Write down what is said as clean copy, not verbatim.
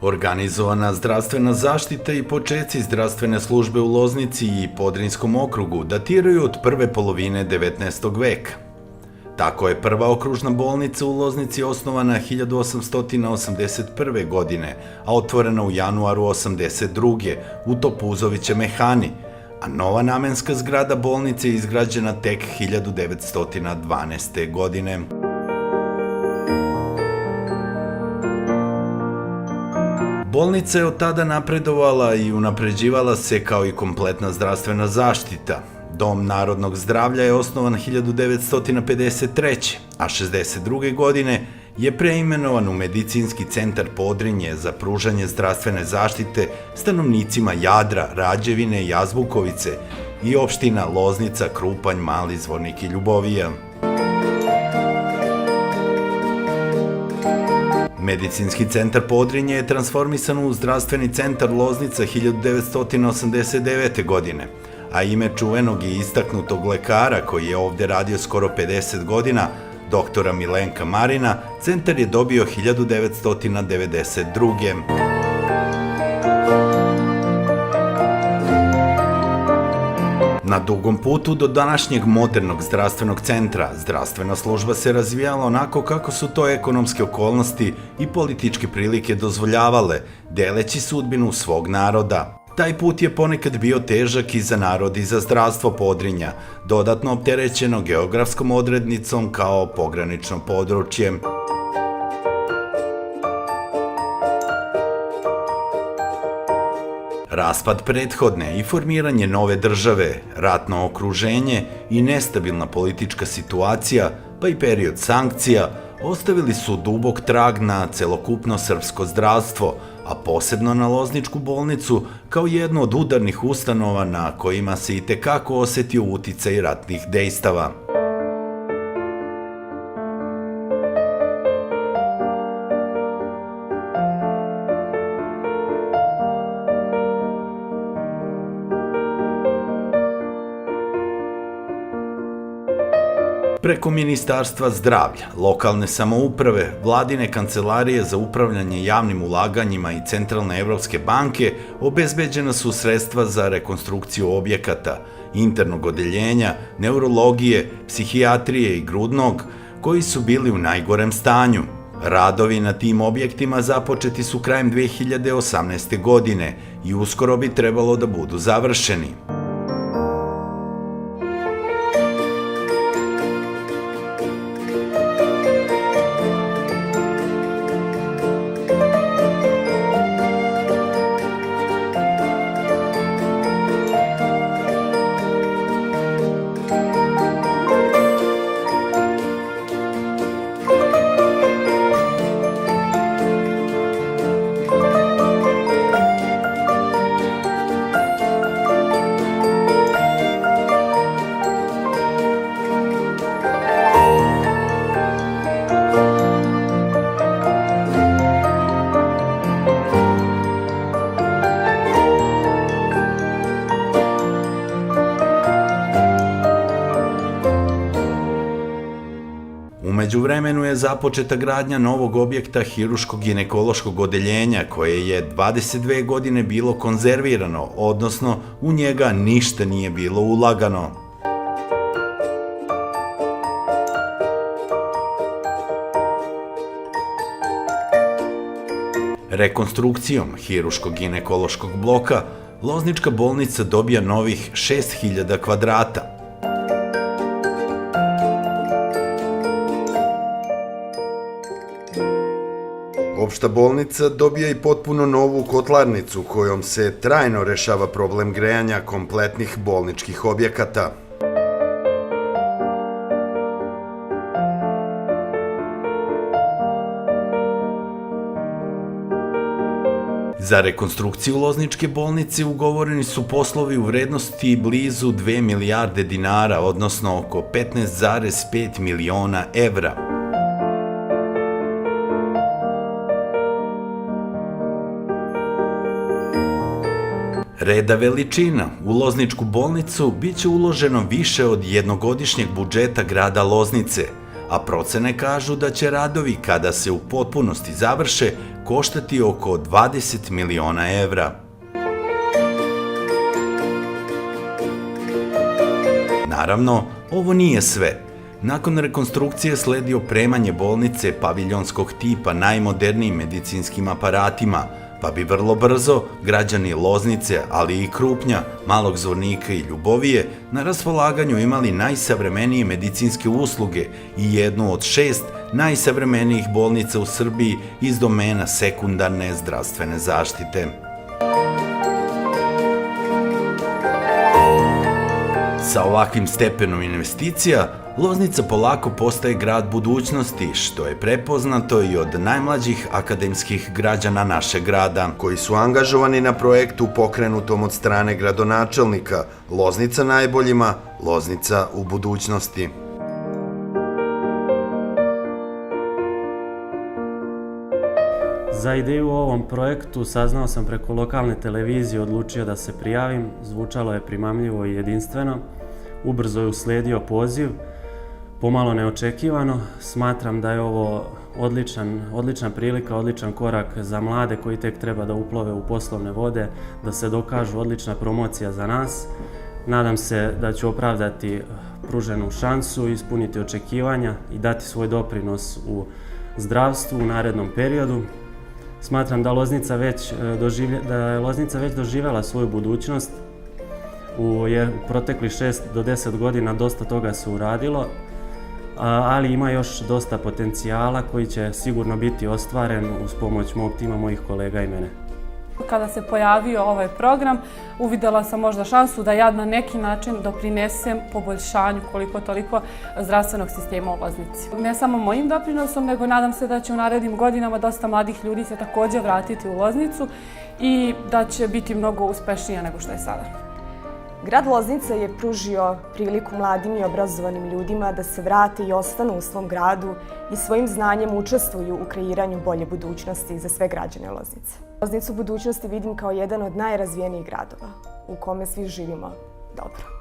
Organizovana zdravstvena zaštita i počeci zdravstvene službe u Loznici i Podrinjskom okrugu datiraju od prve polovine 19. veka. Tako je prva okružna bolnica u Loznici osnovana 1881. godine, a otvorena u januaru 82. u Topuzoviće mehani, a nova namenska zgrada bolnice je izgrađena tek 1912. godine. Bolnica je od tada napredovala i unapređivala se kao i kompletna zdravstvna zaštita. Dom narodnog zdravlja je osnovan 1953. a 1962. godine je preimenovan u Medicinski centar Podrinje za pružanje zdravstvene zaštite stanovnicima Jadra, Rađevine i Azbukovice i opština Loznica, Krupanj, Mali Zvornik i Ljubovija. Medicinski centar Podrinje je transformisan u zdravstveni centar Loznica 1989. godine, a ime čuvenog i istaknutog lekara koji je ovde radio skoro 50 godina, doktora Milenka Marina, centar je dobio 1992. Na dugom putu do današnjeg modernog zdravstvenog centra, zdravstvena služba se razvijala onako kako su to ekonomske okolnosti i političke prilike dozvoljavale, deleći sudbinu svog naroda. Taj put je ponekad bio težak i za narod i za zdravstvo Podrinja, dodatno opterećeno geografskom odrednicom kao pogranično područje. Raspad prethodne i formiranje nove države, ratno okruženje i nestabilna politička situacija, pa i period sankcija, ostavili su dubok trag na celokupno srpsko zdravstvo, a posebno na Lozničku bolnicu kao jednu od udarnih ustanova na kojima se itekako osetio uticaj ratnih dejstava. Preko Ministarstva zdravlja, lokalne samouprave, vladine kancelarije za upravljanje javnim ulaganjima i Centralne evropske banke obezbeđena su sredstva za rekonstrukciju objekata, internog odeljenja, neurologije, psihijatrije i grudnog, koji su bili u najgorem stanju. Radovi na tim objektima započeti su krajem 2018. godine i uskoro bi trebalo da budu završeni. U međuvremenu je započeta gradnja novog objekta hiruško-ginekološkog odeljenja koje je 22 godine bilo konzervirano, odnosno u njega ništa nije bilo ulagano. Rekonstrukcijom hiruško-ginekološkog bloka Loznička bolnica dobija novih 6000 kvadrata. Opšta bolnica dobija i potpuno novu kotlarnicu kojom se trajno rešava problem grejanja kompletnih bolničkih objekata. Za rekonstrukciju Lozničke bolnice ugovoreni su poslovi u vrednosti blizu 2 milijarde dinara, odnosno oko 15,5 miliona evra. Reda veličina, u Lozničku bolnicu biće uloženo više od jednogodišnjeg budžeta grada Loznice, a procene kažu da će radovi, kada se u potpunosti završe, koštati oko 20 miliona evra. Naravno, ovo nije sve. Nakon rekonstrukcije sledi opremanje bolnice paviljonskog tipa najmodernijim medicinskim aparatima, pa bi vrlo brzo građani Loznice, ali i Krupnja, Malog Zvornika i Ljubovije na raspolaganju imali najsavremenije medicinske usluge i jednu od 6 najsavremenijih bolnica u Srbiji iz domena sekundarne zdravstvene zaštite. Sa ovakvim stepenom investicija, Loznica polako postaje grad budućnosti, što je prepoznato i od najmlađih akademskih građana našeg grada, koji su angažovani na projektu pokrenutom od strane gradonačelnika Loznica najboljima, Loznica u budućnosti. Za ideju o ovom projektu saznao sam preko lokalne televizije, odlučio da se prijavim, zvučalo je primamljivo i jedinstveno, ubrzo je usledio poziv, pomalo neočekivano. Smatram da je ovo odlična prilika, odličan korak za mlade koji tek treba da uplove u poslovne vode, da se dokažu, odlična promocija za nas. Nadam se da ću opravdati pruženu šansu, ispuniti očekivanja i dati svoj doprinos u zdravstvu u narednom periodu. Smatram da je Loznica već doživjela svoju budućnost. U proteklih 6 do 10 godina dosta toga se uradilo, ali ima još dosta potencijala koji će sigurno biti ostvaren uz pomoć mog tima, mojih kolega i mene. Kada se pojavio ovaj program, uvidela sam možda šansu da ja na neki način doprinesem poboljšanju koliko toliko zdravstvenog sistema u Loznici. Ne samo mojim doprinosom, nego nadam se da će u narednim godinama dosta mladih ljudi se također vratiti u Loznicu i da će biti mnogo uspešnija nego što je sada. Grad Loznica je pružio priliku mladim i obrazovanim ljudima da se vrate i ostanu u svom gradu i svojim znanjem učestvuju u kreiranju bolje budućnosti za sve građane Loznice. Loznicu budućnosti vidim kao jedan od najrazvijenijih gradova u kome svi živimo dobro.